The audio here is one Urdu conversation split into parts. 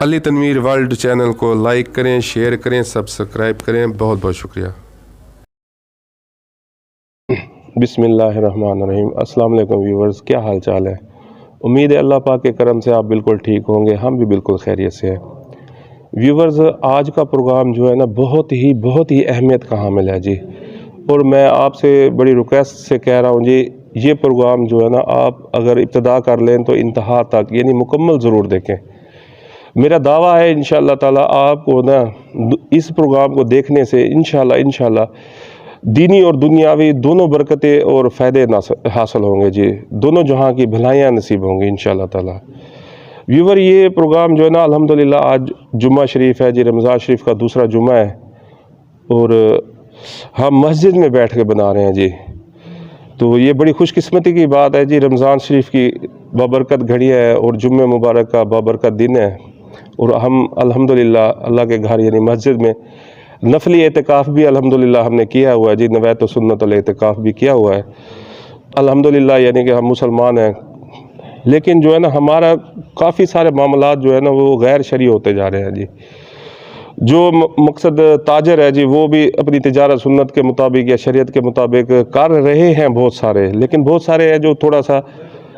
علی تنویر ورلڈ چینل کو لائک کریں، شیئر کریں، سبسکرائب کریں۔ بہت بہت شکریہ۔ بسم اللہ الرحمن الرحیم۔ السلام علیکم ویورز، کیا حال چال ہے؟ امید ہے اللہ پاک کے کرم سے آپ بالکل ٹھیک ہوں گے، ہم بھی بالکل خیریت سے ہیں۔ ویورز، آج کا پروگرام جو ہے نا بہت ہی اہمیت کا حامل ہے جی، اور میں آپ سے بڑی ریکویسٹ سے کہہ رہا ہوں جی، یہ پروگرام جو ہے نا آپ اگر ابتدا کر لیں تو انتہا تک یعنی مکمل ضرور دیکھیں۔ میرا دعویٰ ہے انشاءاللہ تعالی آپ کو نا اس پروگرام کو دیکھنے سے انشاءاللہ دینی اور دنیاوی دونوں برکتیں اور فائدے حاصل ہوں گے جی، دونوں جہاں کی بھلائیاں نصیب ہوں گی انشاءاللہ تعالی۔ ویور، یہ پروگرام جو ہے نا الحمدللہ آج جمعہ شریف ہے جی، رمضان شریف کا دوسرا جمعہ ہے، اور ہم مسجد میں بیٹھ کے بنا رہے ہیں جی، تو یہ بڑی خوش قسمتی کی بات ہے جی۔ رمضان شریف کی بابرکت گھڑی ہے اور جمعہ مبارک کا بابرکت دن ہے، اور ہم الحمدللہ اللہ کے گھر یعنی مسجد میں نفلی اعتکاف بھی الحمدللہ ہم نے کیا ہوا ہے جی، نوایت و سنت الاعتکاف بھی کیا ہوا ہے الحمدللہ، یعنی کہ ہم مسلمان ہیں، لیکن جو ہے نا ہمارا کافی سارے معاملات جو ہے نا وہ غیر شرعی ہوتے جا رہے ہیں جی۔ جو مقصد تاجر ہے جی وہ بھی اپنی تجارت سنت کے مطابق یا شریعت کے مطابق کر رہے ہیں بہت سارے، لیکن بہت سارے ہیں جو تھوڑا سا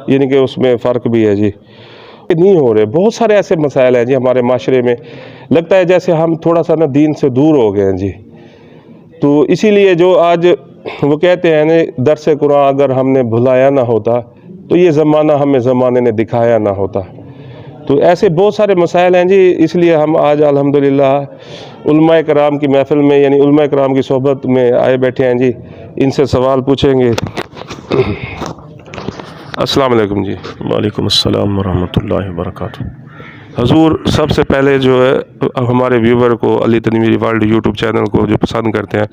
یعنی کہ اس میں فرق بھی ہے جی، نہیں ہو رہے۔ بہت سارے ایسے مسائل ہیں جی ہمارے معاشرے میں، لگتا ہے جیسے ہم تھوڑا سا نا دین سے دور ہو گئے ہیں جی۔ تو اسی لیے جو آج وہ کہتے ہیں نا درس قرآن اگر ہم نے بھلایا نہ ہوتا تو یہ زمانہ ہمیں زمانے نے دکھایا نہ ہوتا۔ تو ایسے بہت سارے مسائل ہیں جی، اس لیے ہم آج الحمدللہ علماء کرام کی محفل میں یعنی علماء کرام کی صحبت میں آئے بیٹھے ہیں جی، ان سے سوال پوچھیں گے۔ السلام علیکم جی۔ وعلیکم السلام ورحمۃ اللہ وبرکاتہ۔ حضور، سب سے پہلے جو ہے ہمارے ویور کو علی تنویر ورلڈ یوٹیوب چینل کو جو پسند کرتے ہیں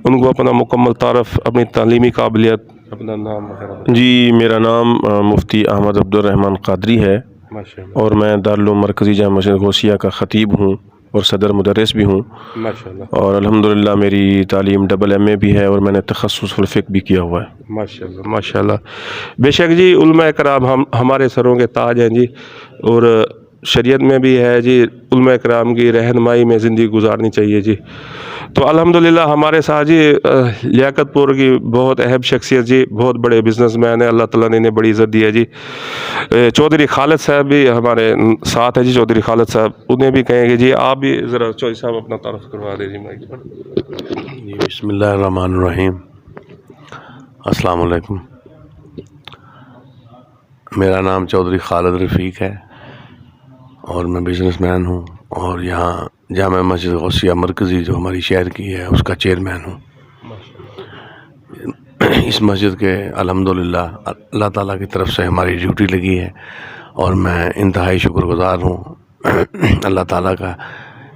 ان کو اپنا مکمل تعارف، اپنی تعلیمی قابلیت، اپنا نام وغیرہ۔ جی، میرا نام مفتی احمد عبدالرحمن قادری ہے، ماشاءاللہ، اور میں دارالعلوم مرکزی جامع مسجد غوثیہ کا خطیب ہوں اور صدر مدرس بھی ہوں، ماشاءاللہ، اور الحمدللہ میری تعلیم ڈبل ایم اے بھی ہے، اور میں نے تخصص الفقہ بھی کیا ہوا ہے۔ ماشاءاللہ، ماشاءاللہ۔ بے شک جی، علماء کرام ہمارے سروں کے تاج ہیں جی، اور شریعت میں بھی ہے جی علماء کرام کی رہنمائی میں زندگی گزارنی چاہیے جی۔ تو الحمدللہ ہمارے ساتھ جی لیاقت پور کی بہت اہم شخصیت جی، بہت بڑے بزنس مین ہیں، اللہ تعالیٰ نے انہیں بڑی عزت دی ہے جی۔ چودھری خالد صاحب بھی ہمارے ساتھ ہیں جی، چودھری خالد صاحب، انہیں بھی کہیں گے جی آپ بھی ذرا چودھری صاحب اپنا تعارف کروا دیں جی مائک پر۔ جی، بسم اللہ الرحمن الرحیم۔ السلام علیکم، میرا نام چودھری خالد رفیق ہے، اور میں بزنس مین ہوں، اور یہاں جامع مسجد غوثیہ مرکزی جو ہماری شہر کی ہے اس کا چیئرمین ہوں۔ اس مسجد کے الحمدللہ اللہ تعالیٰ کی طرف سے ہماری ڈیوٹی لگی ہے، اور میں انتہائی شکر گزار ہوں اللہ تعالیٰ کا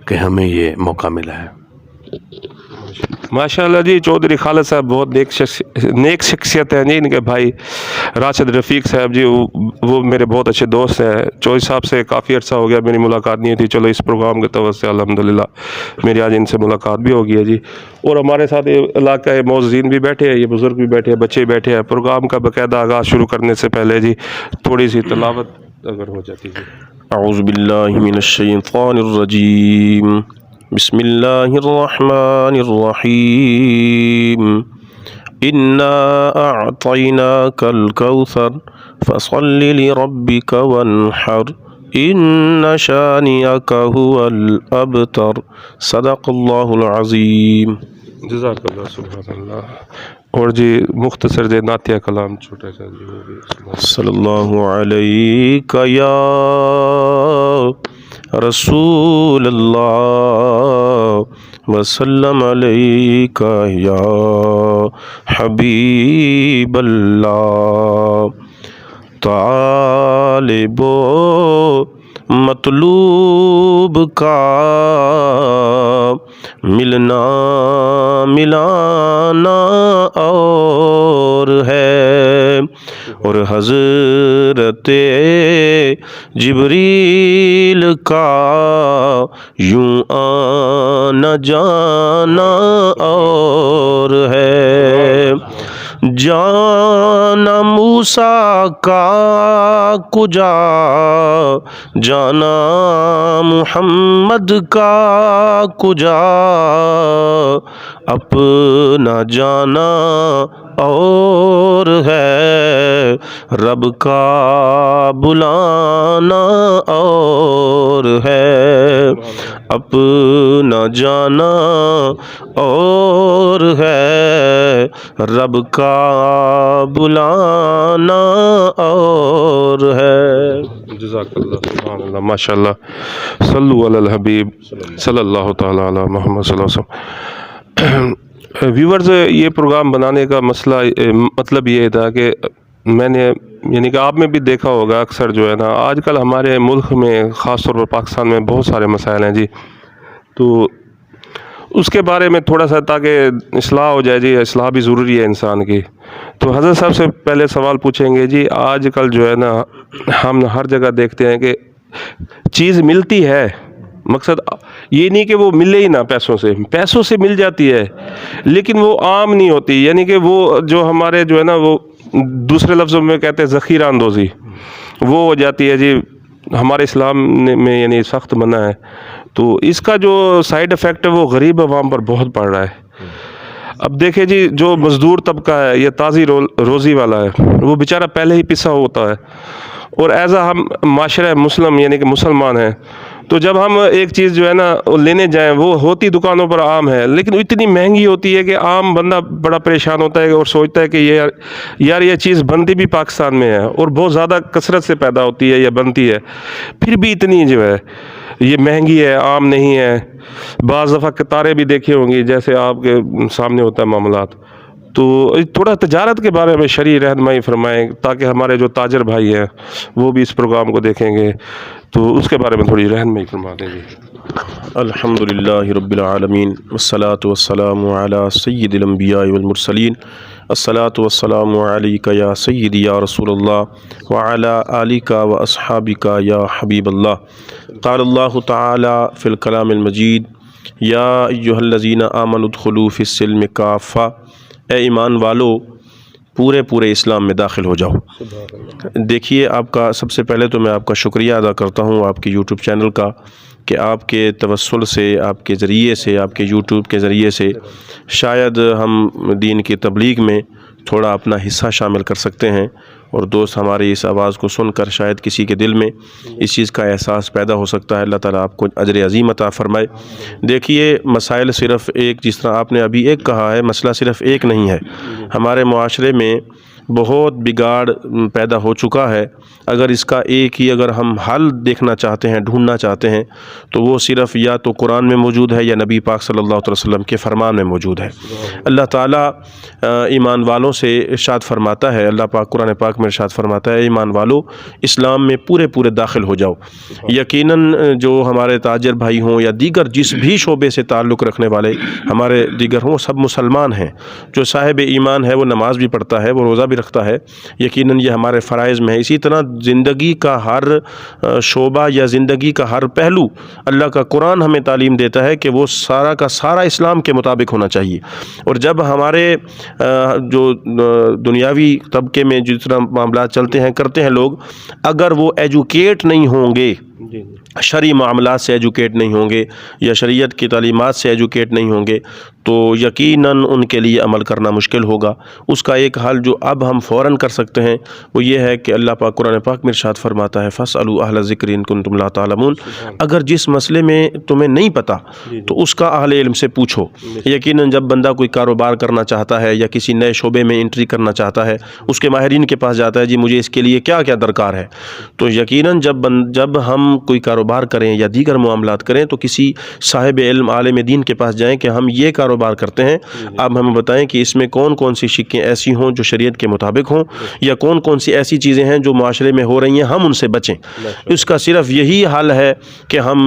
کہ ہمیں یہ موقع ملا ہے۔ ماشاءاللہ جی، چودھری خالد صاحب بہت نیک شخصیت ہیں جی۔ ان کے بھائی راشد رفیق صاحب جی وہ میرے بہت اچھے دوست ہیں۔ چودھری صاحب سے کافی عرصہ ہو گیا میری ملاقات نہیں تھی، چلو اس پروگرام کے توسط سے الحمدللہ میری آج ان سے ملاقات بھی ہو گئی ہے جی۔ اور ہمارے ساتھ علاقہ معززین بھی بیٹھے ہیں، یہ بزرگ بھی بیٹھے ہیں، بچے بھی بیٹھے ہیں۔ پروگرام کا باقاعدہ آغاز شروع کرنے سے پہلے جی تھوڑی سی تلاوت اگر ہو جاتی جی۔ اعوذ باللہ من الشیطان الرجیم، بسم اللہ الرحمن الرحیم، انا اعطیناک الکوثر فصل لربک وانحر ان شانئک هو الابتر، صدق اللہ العظیم۔ جزاک اللہ، سبحان اللہ۔ اور جی مختصر دے نعتیہ کلام چھوٹا سا جی وہ بھی۔ صلی اللہ علیہ یا رسول اللہ وسلم علیک یا حبیب اللہ، طالب و مطلوب کا ملنا ملانا اور ہے، اور حضرت جبریل کا یوں آنا جانا اور ہے، جانا موسیٰ کا کجا جانا محمد کا کجا اپنا جانا اور ہے رب کا بلانا اور ہے اپنا جانا اور ہے رب کا بلانا اور ہے۔ جزاک اللہ، سبحان اللہ، ماشاء اللہ، صلو علی الحبیب صلی اللہ تعالی علی محمد صلی اللہ علیہ وسلم۔ ویورز، یہ پروگرام بنانے کا مطلب یہ تھا کہ میں نے یعنی کہ آپ میں بھی دیکھا ہوگا اکثر جو ہے نا آج کل ہمارے ملک میں خاص طور پر پاکستان میں بہت سارے مسائل ہیں جی، تو اس کے بارے میں تھوڑا سا تاکہ اصلاح ہو جائے جی، اصلاح بھی ضروری ہے انسان کی۔ تو حضرت صاحب سے پہلے سوال پوچھیں گے جی، آج کل جو ہے نا ہم ہر جگہ دیکھتے ہیں کہ چیز ملتی ہے، مقصد یہ نہیں کہ وہ ملے ہی نہ پیسوں سے مل جاتی ہے، لیکن وہ عام نہیں ہوتی، یعنی کہ وہ جو ہمارے جو ہے نا وہ دوسرے لفظوں میں کہتے ہیں ذخیرہ اندوزی، وہ ہو جاتی ہے جی، ہمارے اسلام میں یعنی سخت منع ہے۔ تو اس کا جو سائیڈ افیکٹ ہے وہ غریب عوام پر بہت پڑ رہا ہے۔ اب دیکھیں جی، جو مزدور طبقہ ہے یا تازی روزی والا ہے، وہ بیچارہ پہلے ہی پسا ہوتا ہے، اور ہم معاشرہ مسلم یعنی کہ مسلمان ہیں، تو جب ہم ایک چیز جو ہے نا لینے جائیں وہ ہوتی دکانوں پر عام ہے، لیکن اتنی مہنگی ہوتی ہے کہ عام بندہ بڑا پریشان ہوتا ہے اور سوچتا ہے کہ یہ چیز بنتی بھی پاکستان میں ہے اور بہت زیادہ کثرت سے پیدا ہوتی ہے یا بنتی ہے، پھر بھی اتنی جو ہے یہ مہنگی ہے، عام نہیں ہے۔ بعض دفعہ قطاریں بھی دیکھی ہوں گی جیسے آپ کے سامنے ہوتا ہے معاملات۔ تو تھوڑا تجارت کے بارے میں شرعی رہنمائی فرمائیں تاکہ ہمارے جو تاجر بھائی ہیں وہ بھی اس پروگرام کو دیکھیں گے، تو اس کے بارے میں تھوڑی رہنمائی فرما دیں گے۔ الحمدللہ رب العالمین والصلاة والسلام علی سید الانبیاء والمرسلین، الصلاة والسلام علیک یا سیدی یا رسول اللہ وعلی آلک و اصحابک یا حبیب اللہ۔ قال اللہ تعالی فی الکلام المجید یا ایہا الذین آمنوا ادخلوا فی السلم کافہ، اے ایمان والو پورے اسلام میں داخل ہو جاؤ۔ دیکھیے، آپ کا سب سے پہلے تو میں آپ کا شکریہ ادا کرتا ہوں آپ کے یوٹیوب چینل کا، کہ آپ کے توسل سے، آپ کے ذریعے سے، آپ کے یوٹیوب کے ذریعے سے شاید ہم دین کی تبلیغ میں تھوڑا اپنا حصہ شامل کر سکتے ہیں، اور دوست ہماری اس آواز کو سن کر شاید کسی کے دل میں اس چیز کا احساس پیدا ہو سکتا ہے۔ اللہ تعالیٰ آپ کو اجر عظیم عطا فرمائے۔ دیکھیے، مسائل صرف ایک، جس طرح آپ نے ابھی ایک کہا ہے، مسئلہ صرف ایک نہیں ہے۔ ہمارے معاشرے میں بہت بگاڑ پیدا ہو چکا ہے۔ اگر اس کا ایک ہی اگر ہم حل دیکھنا چاہتے ہیں، ڈھونڈنا چاہتے ہیں، تو وہ صرف یا تو قرآن میں موجود ہے یا نبی پاک صلی اللہ علیہ وسلم کے فرمان میں موجود ہے۔ اللہ تعالیٰ ایمان والوں سے ارشاد فرماتا ہے، اللہ پاک قرآن پاک میں ارشاد فرماتا ہے، ایمان والو اسلام میں پورے داخل ہو جاؤ۔ یقیناً جو ہمارے تاجر بھائی ہوں یا دیگر جس بھی شعبے سے تعلق رکھنے والے ہمارے دیگر ہوں، سب مسلمان ہیں۔ جو صاحب ایمان ہے وہ نماز بھی پڑھتا ہے، وہ روزہ بھی رکھتا ہے، یقیناً یہ ہمارے فرائض میں ہے۔ اسی طرح زندگی کا ہر شعبہ یا زندگی کا ہر پہلو اللہ کا قرآن ہمیں تعلیم دیتا ہے کہ وہ سارا کا سارا اسلام کے مطابق ہونا چاہیے۔ اور جب ہمارے جو دنیاوی طبقے میں جس طرح معاملات چلتے ہیں کرتے ہیں لوگ، اگر وہ ایجوکیٹ نہیں ہوں گے، شرعی معاملات سے ایجوکیٹ نہیں ہوں گے یا شریعت کی تعلیمات سے ایجوکیٹ نہیں ہوں گے، تو یقیناً ان کے لیے عمل کرنا مشکل ہوگا۔ اس کا ایک حل جو اب ہم فوراً کر سکتے ہیں وہ یہ ہے کہ اللہ پاک قرآن پاک میں ارشاد فرماتا ہے، فَاسْأَلُوا أَهْلَ الذِّكْرِ إِن كُنتُمْ لَا تَعْلَمُونَ۔ اگر جس مسئلے میں تمہیں نہیں پتہ تو اس کا اہل علم سے پوچھو۔ یقیناً جب بندہ کوئی کاروبار کرنا چاہتا ہے یا کسی نئے شعبے میں انٹری کرنا چاہتا ہے، اس کے ماہرین کے پاس جاتا ہے، جی مجھے اس کے لیے کیا کیا درکار ہے، تو یقیناً جب ہم کوئی کاروبار کریں یا دیگر معاملات کریں تو کسی صاحب علم عالم دین کے پاس جائیں کہ ہم یہ کاروبار کرتے ہیں، آپ ہمیں بتائیں کہ اس میں کون کون سی شقیں ایسی ہوں جو شریعت کے مطابق ہوں، یا کون کون سی ایسی چیزیں ہیں جو معاشرے میں ہو رہی ہیں ہم ان سے بچیں۔ اس کا صرف یہی حل ہے کہ ہم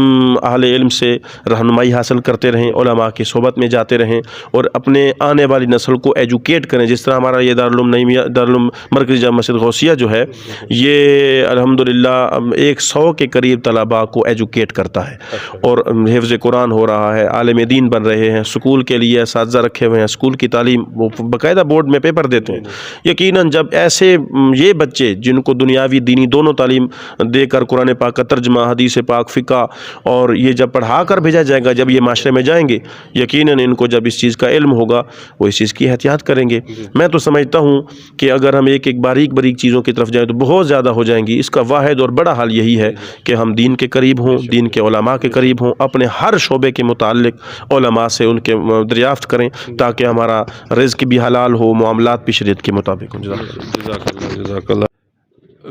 اہل علم سے رہنمائی حاصل کرتے رہیں، علماء کی صحبت میں جاتے رہیں اور اپنے آنے والی نسل کو ایجوکیٹ کریں۔ جس طرح ہمارا یہ دارالعلوم نعیمیہ، دارالعلوم مرکزی جامع مسجد غوثیہ جو ہے، یہ الحمدللہ 100 کے قریب طلباء کو ایجوکیٹ کرتا ہے، اور حفظ قرآن ہو رہا ہے، عالم دین بن رہے ہیں، سکول کے لیے اساتذہ رکھے ہوئے ہیں، اسکول کی تعلیم وہ باقاعدہ بورڈ میں پیپر دیتے ہیں۔ یقیناً جب ایسے یہ بچے جن کو دنیاوی دینی دونوں تعلیم دے کر قرآن پاک کا ترجمہ، حدیث پاک، فقہ اور یہ جب پڑھا کر بھیجا جائے گا، جب یہ معاشرے میں جائیں گے، یقیناً ان کو جب اس چیز کا علم ہوگا وہ اس چیز کی احتیاط کریں گے۔ میں تو سمجھتا ہوں کہ اگر ہم ایک ایک باریک باریک چیزوں کی طرف جائیں تو بہت زیادہ ہو جائیں گی۔ اس کا واحد اور بڑا حل یہی ہے کہ ہم دین کے قریب ہوں، دین کے علماء کے قریب ہوں، اپنے ہر شعبے کے متعلق علماء سے ان کے دریافت کریں تاکہ ہمارا رزق بھی حلال ہو، معاملات بھی شریعت کے مطابق ہوں۔ جزاک اللہ۔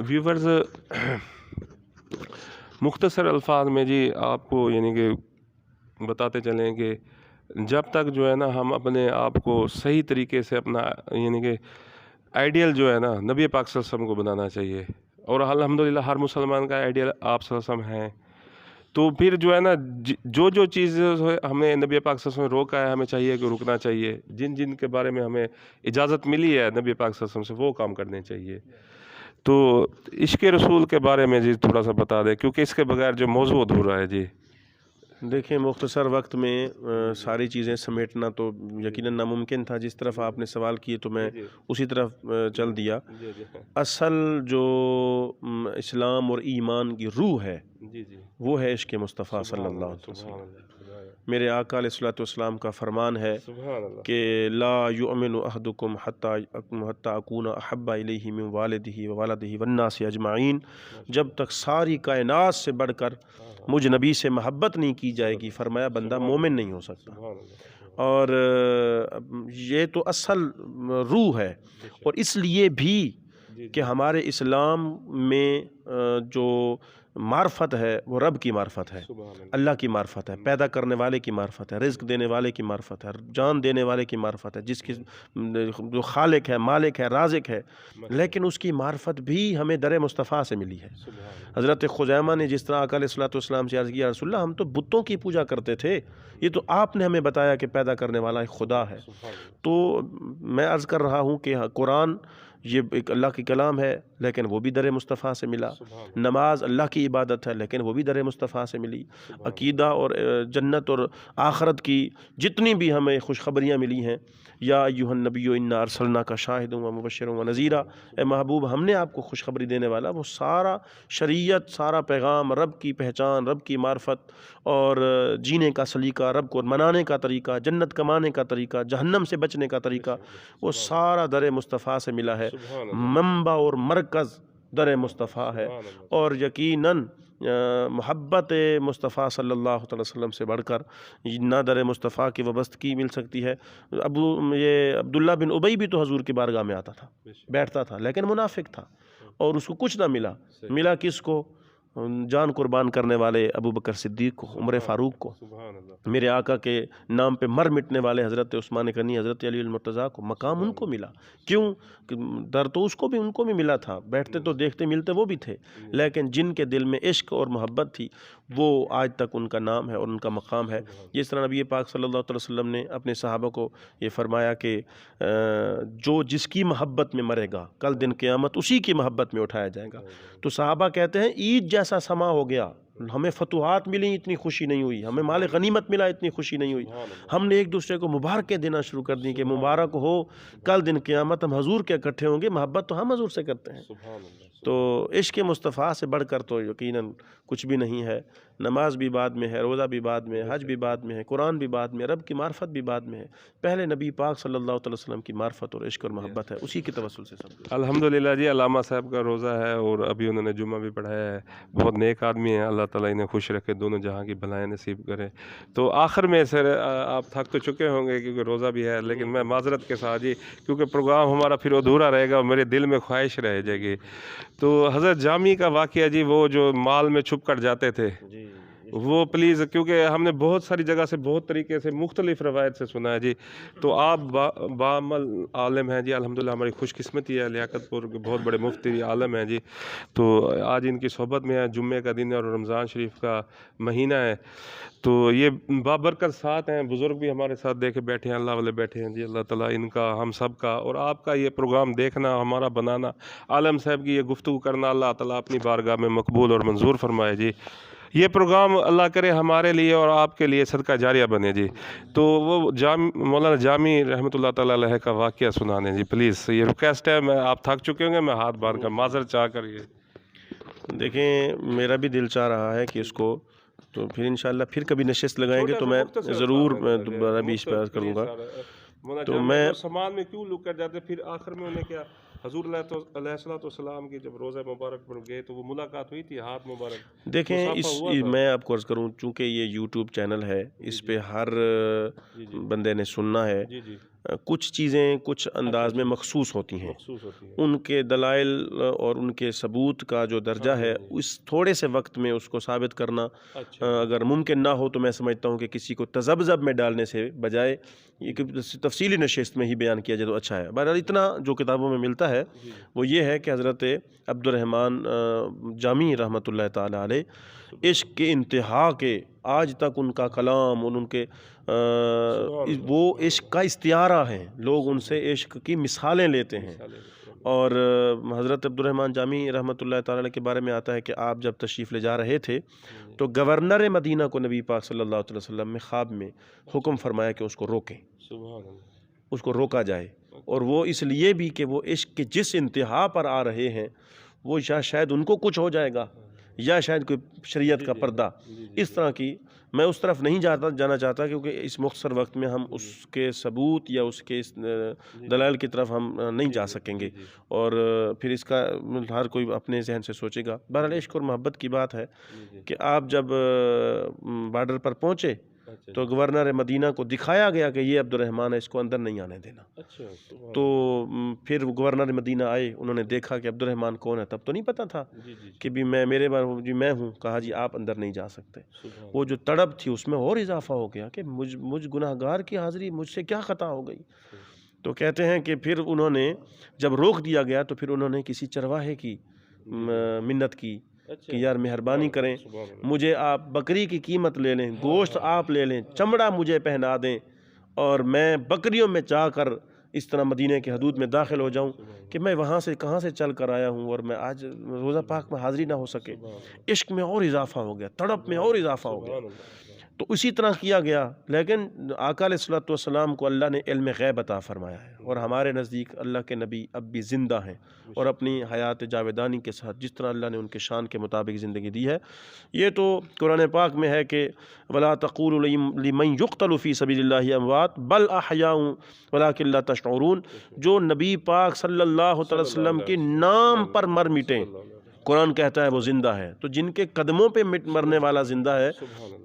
ویورز، مختصر الفاظ میں جی آپ کو یعنی کہ بتاتے چلیں کہ جب تک جو ہے نا ہم اپنے آپ کو صحیح طریقے سے اپنا یعنی کہ آئیڈیل جو ہے نا نبی پاک صلی اللہ علیہ وسلم کو بنانا چاہیے، اور الحمدللہ ہر مسلمان کا آئیڈیل آپ صلی اللہ علیہ وسلم ہیں، تو پھر جو ہے نا جو چیز ہمیں نبی پاک صلی اللہ علیہ وسلم نے روکا ہے ہمیں چاہیے کہ رکنا چاہیے، جن کے بارے میں ہمیں اجازت ملی ہے نبی پاک صلی اللہ علیہ وسلم سے وہ کام کرنے چاہیے۔ تو عشق رسول کے بارے میں جی تھوڑا سا بتا دیں، کیونکہ اس کے بغیر جو موضوع ادھورا ہے جی۔ دیکھیں مختصر وقت میں ساری چیزیں سمیٹنا تو یقیناً ناممکن تھا، جس طرف آپ نے سوال کیے تو میں اسی طرف چل دیا۔ اصل جو اسلام اور ایمان کی روح ہے وہ ہے عشق مصطفیٰ صلی اللہ علیہ وسلم۔ میرے آقا علیہ الصلوۃ والسلام کا فرمان ہے کہ لا یؤمن احدکم حتی اکون احب الیہ من والدہ وولدہ والناس اجمعین، جب تک ساری کائنات سے بڑھ کر مجھ نبی سے محبت نہیں کی جائے گی، فرمایا بندہ مومن نہیں ہو سکتا۔ اور یہ تو اصل روح ہے، اور اس لیے بھی کہ ہمارے اسلام میں جو معرفت ہے وہ رب کی معرفت ہے، اللہ کی معرفت ہے، پیدا کرنے والے کی معرفت ہے، رزق دینے والے کی معرفت ہے، جان دینے والے کی معرفت ہے، جس کی جو خالق ہے، مالک ہے، رازق ہے، لیکن اس کی معرفت بھی ہمیں در مصطفیٰ سے ملی ہے۔ حضرت خزیمہ نے جس طرح آقا علیہ الصلوۃ والسلام سے عرض کیا، رسول اللہ ہم تو بتوں کی پوجا کرتے تھے، یہ تو آپ نے ہمیں بتایا کہ پیدا کرنے والا ایک خدا ہے۔ تو میں عرض کر رہا ہوں کہ قرآن یہ ایک اللہ کی کلام ہے لیکن وہ بھی در مصطفیٰ سے ملا، نماز اللہ کی عبادت ہے لیکن وہ بھی در مصطفیٰ سے ملی، عقیدہ اور جنت اور آخرت کی جتنی بھی ہمیں خوشخبریاں ملی ہیں، یا ایھا النبی انا ارسلناک شاہدا ومبشرا ونذیرا، اے محبوب ہم نے آپ کو خوشخبری دینے والا، وہ سارا شریعت، سارا پیغام، رب کی پہچان، رب کی معرفت اور جینے کا سلیقہ، رب کو منانے کا طریقہ، جنت کمانے کا طریقہ، جہنم سے بچنے کا طریقہ، وہ سارا در مصطفیٰ سے ملا ہے۔ منبع اور مرکز در مصطفیٰ ہے، اور یقیناً محبت مصطفیٰ صلی اللہ علیہ وسلم سے بڑھ کر نہ در مصطفیٰ کی وابستگی مل سکتی ہے۔ یہ عبداللہ بن ابی بھی تو حضور کی بارگاہ میں آتا تھا، بیٹھتا تھا، لیکن منافق تھا، اور اس کو کچھ نہ ملا۔ ملا کس کو؟ جان قربان کرنے والے ابو بکر صدیق کو، عمر فاروق کو، میرے آقا کے نام پہ مر مٹنے والے حضرت عثمان غنی، حضرت علی المرتضیٰ کو، مقام ان کو ملا۔ کیوں؟ در تو اس کو بھی، ان کو بھی ملا تھا، بیٹھتے تو دیکھتے ملتے وہ بھی تھے، لیکن جن کے دل میں عشق اور محبت تھی وہ آج تک ان کا نام ہے اور ان کا مقام ہے۔ جس طرح نبی پاک صلی اللہ علیہ وسلم نے اپنے صحابہ کو یہ فرمایا کہ جو جس کی محبت میں مرے گا کل دن قیامت اسی کی محبت میں اٹھایا جائے گا۔ تو صحابہ کہتے ہیں عید جیسا سما ہو گیا، ہمیں فتوحات ملی اتنی خوشی نہیں ہوئی، ہمیں مال غنیمت ملا اتنی خوشی نہیں ہوئی، ہم نے ایک دوسرے کو مبارکیں دینا شروع کر دی کہ مبارک ہو کل دن قیامت ہم حضور کے اکٹھے ہوں گے۔ محبت تو ہم حضور سے کرتے ہیں۔ تو عشق مصطفیٰ سے بڑھ کر تو یقیناً کچھ بھی نہیں ہے۔ نماز بھی بعد میں ہے، روزہ بھی بعد میں ہے، حج بھی بعد میں ہے، قرآن بھی بعد میں ہے، رب کی معرفت بھی بعد میں ہے۔ پہلے نبی پاک صلی اللہ علیہ وسلم کی معرفت اور عشق اور محبت ہے، اسی کے توسل سے سب۔ الحمدللہ جی، علامہ صاحب کا روزہ ہے اور ابھی انہوں نے جمعہ بھی پڑھایا ہے، بہت نیک آدمی ہیں، اللہ تعالیٰ انہیں خوش رکھے، دونوں جہاں کی بھلائیں نصیب کرے۔ تو آخر میں سر آپ تھک تو چکے ہوں گے کیونکہ روزہ بھی ہے، لیکن میں معذرت کے ساتھ جی کیونکہ پروگرام ہمارا پھر ادھورا رہے گا اور میرے دل میں خواہش رہ جائے گی۔ تو حضرت جامی کا واقعہ جی، وہ جو مال میں چھپ کر جاتے تھے، وہ پلیز، کیونکہ ہم نے بہت ساری جگہ سے بہت طریقے سے مختلف روایت سے سنا ہے جی، تو آپ بعمل عالم ہیں جی، الحمدللہ ہماری خوش قسمتی ہے، لیاقت پور کے بہت بڑے مفتی عالم ہیں جی، تو آج ان کی صحبت میں ہے، جمعے کا دن ہے اور رمضان شریف کا مہینہ ہے، تو یہ بابرکت ساتھ ہیں، بزرگ بھی ہمارے ساتھ دیکھے بیٹھے ہیں، اللہ والے بیٹھے ہیں جی، اللہ تعالیٰ ان کا، ہم سب کا اور آپ کا یہ پروگرام دیکھنا، ہمارا بنانا، عالم صاحب کی یہ گفتگو کرنا، اللہ تعالیٰ اپنی بارگاہ میں مقبول اور منظور فرمائے جی۔ یہ پروگرام اللہ کرے ہمارے لیے اور آپ کے لیے صدقہ جاریہ بنے جی. تو وہ مولانا جامی رحمۃ اللہ تعالیٰ علیہ کا واقعہ سنانے جی پلیز. یہ ریکویسٹ ہے. میں آپ تھک چکے ہوں گے, میں ہاتھ باندھ کر معذرت چاہ کر یہ دیکھیں میرا بھی دل چاہ رہا ہے کہ اس کو تو پھر انشاءاللہ پھر کبھی نشست لگائیں گے تو میں ضرور میں دوبارہ بھی اس پہ عرض کروں گا. تو میں سامان میں کیوں لک کر جاتے, پھر آخر میں انہیں کیا حضور علیہ السلام کی جب روزہ مبارک پر گئے تو وہ ملاقات ہوئی تھی, ہاتھ مبارک دیکھیں میں آپ کو عرض کروں چونکہ یہ یوٹیوب چینل ہے, اس پہ ہر بندے نے سننا ہے. کچھ چیزیں کچھ انداز میں مخصوص ہوتی ہیں, ان کے دلائل اور ان کے ثبوت کا جو درجہ ہے اس تھوڑے سے وقت میں اس کو ثابت کرنا اگر ممکن نہ ہو تو میں سمجھتا ہوں کہ کسی کو تذبذب میں ڈالنے سے بجائے یہ تفصیلی نشست میں ہی بیان کیا جائے تو اچھا ہے. بہرحال اتنا جو کتابوں میں ملتا ہے وہ یہ ہے کہ حضرت عبد الرحمن جامی رحمۃ اللہ تعالیٰ علیہ عشق کے انتہا کے آج تک ان کا کلام ان کے وہ عشق کا استعارہ ہیں, لوگ ان سے عشق کی مثالیں لیتے ہیں. اور حضرت عبد الرحمن جامی رحمۃ اللہ تعالیٰ علیہ کے بارے میں آتا ہے کہ آپ جب تشریف لے جا رہے تھے تو گورنر مدینہ کو نبی پاک صلی اللہ علیہ وسلم میں خواب میں حکم فرمایا کہ اس کو روکیں, اس کو روکا جائے. اور وہ اس لیے بھی کہ وہ عشق کے جس انتہا پر آ رہے ہیں وہ شاید ان کو کچھ ہو جائے گا یا شاید کوئی شریعت کا پردہ اس طرح کی. میں اس طرف نہیں جانا چاہتا کیونکہ اس مختصر وقت میں ہم اس کے ثبوت یا اس کے دلائل کی طرف ہم نہیں جا سکیں گے اور پھر اس کا ہر کوئی اپنے ذہن سے سوچے گا. بہرحال عشق اور محبت کی بات ہے کہ آپ جب بارڈر پر پہنچے تو گورنر مدینہ کو دکھایا گیا کہ یہ عبد الرحمن ہے, اس کو اندر نہیں آنے دینا. تو پھر گورنر مدینہ آئے, انہوں نے دیکھا کہ عبد الرحمن کون ہے, تب تو نہیں پتہ تھا کہ بھی میرے بارے جی میں ہوں. کہا جی آپ اندر نہیں جا سکتے. وہ جو تڑپ تھی اس میں اور اضافہ ہو گیا کہ مجھ گناہ گار کی حاضری, مجھ سے کیا خطا ہو گئی. تو کہتے ہیں کہ پھر انہوں نے جب روک دیا گیا تو پھر انہوں نے کسی چرواہے کی منت کی کہ یار مہربانی کریں, مجھے آپ بکری کی قیمت لے لیں, گوشت آپ لے لیں, چمڑا مجھے پہنا دیں اور میں بکریوں میں جا کر اس طرح مدینہ کے حدود میں داخل ہو جاؤں کہ میں وہاں سے کہاں سے چل کر آیا ہوں اور میں آج روزہ پاک میں حاضری نہ ہو سکے. عشق میں اور اضافہ ہو گیا, تڑپ میں اور اضافہ ہو گیا. تو اسی طرح کیا گیا. لیکن آقا علیہ الصلوۃ والسلام کو اللہ نے علم غیب عطا فرمایا ہے اور ہمارے نزدیک اللہ کے نبی اب بھی زندہ ہیں اور اپنی حیات جاویدانی کے ساتھ جس طرح اللہ نے ان کے شان کے مطابق زندگی دی ہے. یہ تو قرآن پاک میں ہے کہ وَلَا تَقُولُوا لِمَنْ يُقْتَلُ فِي سَبِيلِ اللَّهِ أَمْوَاتٌ بَلْ أَحْيَاءٌ وَلَكِنْ لَا تَشْعُرُونَ. جو نبی پاک صلی اللہ علیہ وسلم کے نام پر مر مٹیں, قرآن کہتا ہے وہ زندہ ہے. تو جن کے قدموں پہ مرنے والا زندہ ہے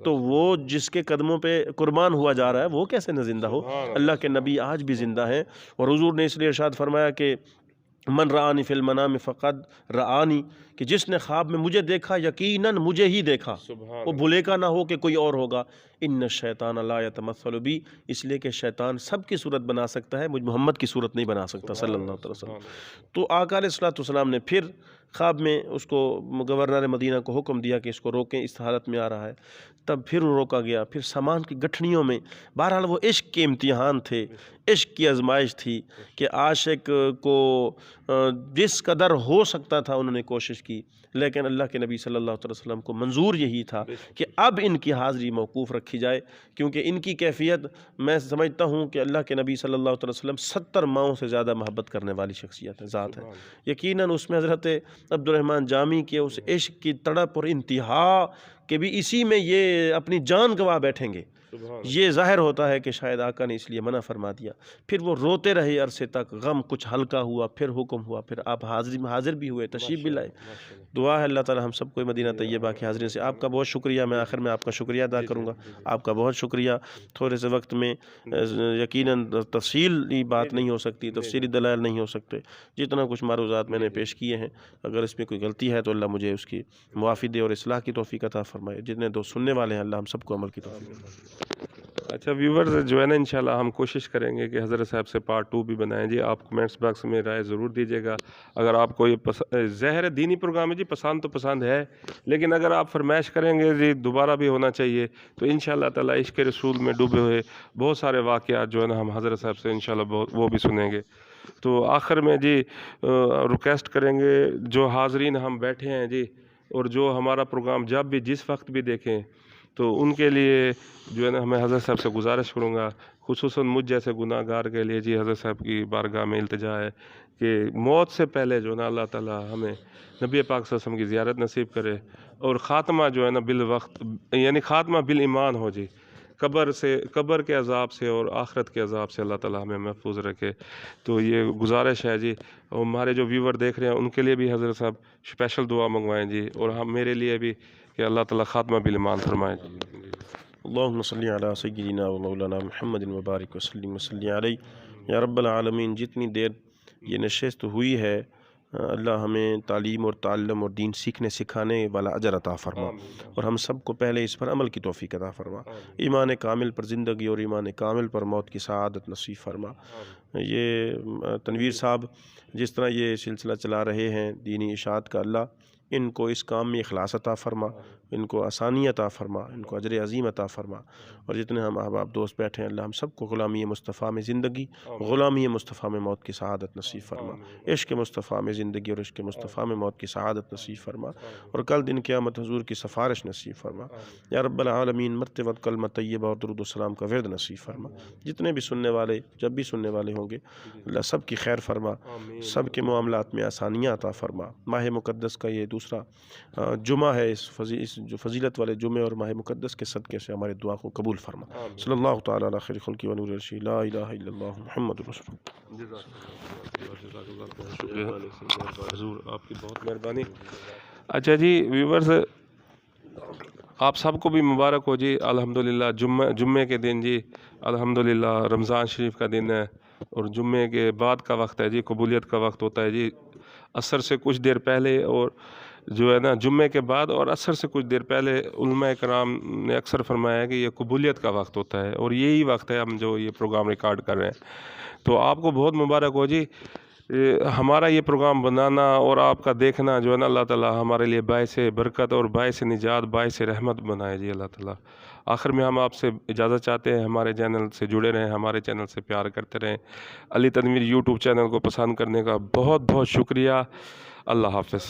تو وہ جس کے قدموں پہ قربان ہوا جا رہا ہے وہ کیسے نہ زندہ ہو. اللہ کے نبی آج بھی زندہ ہیں اور حضور نے اس لیے ارشاد فرمایا کہ من رآنی فی المنام فقد رآنی, کہ جس نے خواب میں مجھے دیکھا یقیناً مجھے ہی دیکھا. وہ بھولے کا نہ ہو کہ کوئی اور ہوگا. ان الشیطان لا یتمثل بی, اس لیے کہ شیطان سب کی صورت بنا سکتا ہے, مجھ محمد کی صورت نہیں بنا سکتا صلی اللہ علیہ وسلم. تو آقا علیہ الصلوۃ والسلام نے پھر خواب میں اس کو گورنر مدینہ کو حکم دیا کہ اس کو روکیں, اس حالت میں آ رہا ہے. تب پھر روکا گیا. پھر سامان کی گٹھڑیوں میں بہرحال وہ عشق کے امتحان تھے, عشق کی آزمائش تھی کہ عاشق کو جس قدر ہو سکتا تھا انہوں نے کوشش کی, لیکن اللہ کے نبی صلی اللہ علیہ وسلم کو منظور یہی تھا کہ اب ان کی حاضری موقوف رکھی جائے, کیونکہ ان کی کیفیت میں سمجھتا ہوں کہ اللہ کے نبی صلی اللہ علیہ وسلم 70 ماؤں سے زیادہ محبت کرنے والی شخصیت ہے, ذات ہے. یقیناً اس میں حضرت عبد الرحمن جامی کے اس عشق کی تڑپ اور انتہا کہ بھی اسی میں یہ اپنی جان گنوا بیٹھیں گے, یہ ظاہر ہوتا ہے کہ شاید آقا نے اس لیے منع فرما دیا. پھر وہ روتے رہے عرصے تک, غم کچھ ہلکا ہوا, پھر حکم ہوا, پھر آپ حاضر بھی ہوئے, تشریف بھی لائے. دعا ہے اللہ تعالی ہم سب کو مدینہ طیبہ کی حاضری سے. آپ کا بہت شکریہ. میں آخر میں آپ کا شکریہ ادا کروں گا, آپ کا بہت شکریہ. تھوڑے سے وقت میں یقیناً تفصیلی بات نہیں ہو سکتی, تفصیلی دلائل نہیں ہو سکتے. جتنا کچھ معروضات میں نے پیش کیے ہیں, اگر اس میں کوئی غلطی ہے تو اللہ مجھے اس کی معافی دے اور اصلاح کی توفیق عطا فرمائے. جتنے دوست سننے والے ہیں اللہ ہم سب کو عمل کی توفیق. اچھا ویورز جو ہے نا انشاءاللہ ہم کوشش کریں گے کہ حضرت صاحب سے پارٹ 2 بھی بنائیں جی. آپ کمنٹس باکس میں رائے ضرور دیجیے گا. اگر آپ کو یہ ظاہر دینی پروگرام ہے جی, پسند تو پسند ہے, لیکن اگر آپ فرمائش کریں گے جی دوبارہ بھی ہونا چاہیے تو انشاءاللہ تعالی عشق رسول میں ڈوبے ہوئے بہت سارے واقعات جو ہے نا ہم حضرت صاحب سے انشاءاللہ وہ بھی سنیں گے. تو آخر میں جی ریکویسٹ کریں گے جو حاضرین ہم بیٹھے ہیں جی, اور جو ہمارا پروگرام جب بھی جس وقت بھی دیکھیں تو ان کے لیے جو ہے نا میں حضرت صاحب سے گزارش کروں گا، خصوصاً مجھ جیسے گناہ گار کے لیے جی حضرت صاحب کی بارگاہ میں التجا ہے کہ موت سے پہلے جو ہے نا اللہ تعالیٰ ہمیں نبی پاک صلی اللہ علیہ وسلم کی زیارت نصیب کرے، اور خاتمہ جو ہے نا بالوقت، یعنی خاتمہ بالایمان ہو جی، قبر کے عذاب سے اور آخرت کے عذاب سے اللہ تعالیٰ ہمیں محفوظ رکھے۔ تو یہ گزارش ہے جی، اور ہمارے جو ویور دیکھ رہے ہیں ان کے لیے بھی حضرت صاحب اسپیشل دعا منگوائیں جی، اور ہم میرے لیے بھی کہ اللہ تعالیٰ خاتمہ بالایمان فرمائے جی۔ اللہم صلی علی سیدنا و مولانا محمد مبارک وسلم وصلی علیہ یا رب العالمین۔ جتنی دیر یہ نشست ہوئی ہے اللہ ہمیں تعلیم اور تعلم اور دین سیکھنے سکھانے والا اجر عطا فرما، اور ہم سب کو پہلے اس پر عمل کی توفیق عطا فرما، ایمان کامل پر زندگی اور ایمان کامل پر موت کی سعادت نصیب فرما۔ یہ تنویر صاحب جس طرح یہ سلسلہ چلا رہے ہیں دینی اشاعت کا، اللہ ان کو اس کام میں اخلاص عطا فرما، ان کو آسانی عطا فرما، ان کو اجر عظیم عطا فرما، اور جتنے ہم احباب دوست بیٹھے ہیں اللہ ہم سب کو غلامی مصطفیٰ میں زندگی، غلامی مصطفیٰ میں موت کی سعادت نصیب فرما، عشق مصطفیٰ میں زندگی اور عشق مصطفیٰ میں موت کی سعادت نصیب فرما، اور کل دن قیامت حضور کی سفارش نصیب فرما یا رب العالمین۔ مرتے وقت کلمہ طیبہ اور درود و سلام کا ورد نصیب فرما، جتنے بھی سننے والے جب بھی سننے والے ہوں گے اللہ سب کی خیر فرما، سب کے معاملات میں آسانیاں عطا فرما۔ ماہ مقدس کا یہ دوسرا جمعہ ہے، اس جو فضیلت والے جمعے اور ماہ مقدس کے صدقے سے ہمارے دعا کو قبول فرما۔ صلی اللہ تعالیٰ علی خیر خلق و نور عرشہ، لا الہ الا اللہ محمد رسول حضور آپ کی بہت مہربانی۔ اچھا جی ویورز، آپ سب کو بھی مبارک ہو جی، الحمدللہ جمعے کے دن جی، الحمدللہ رمضان شریف کا دن ہے، اور جمعے کے بعد کا وقت ہے جی، قبولیت کا وقت ہوتا ہے جی، عصر سے کچھ دیر پہلے، اور جو ہے نا جمعے کے بعد اور عصر سے کچھ دیر پہلے علماء کرام نے اکثر فرمایا ہے کہ یہ قبولیت کا وقت ہوتا ہے، اور یہی وقت ہے ہم جو یہ پروگرام ریکارڈ کر رہے ہیں۔ تو آپ کو بہت مبارک ہو جی، ہمارا یہ پروگرام بنانا اور آپ کا دیکھنا جو ہے نا اللہ تعالیٰ ہمارے لیے باعث برکت اور باعث نجات، باعث رحمت بنائے جی اللہ تعالیٰ۔ آخر میں ہم آپ سے اجازت چاہتے ہیں، ہمارے چینل سے جڑے رہیں، ہمارے چینل سے پیار کرتے رہیں۔ علی تنویر یوٹیوب چینل کو پسند کرنے کا بہت بہت شکریہ۔ اللہ حافظ۔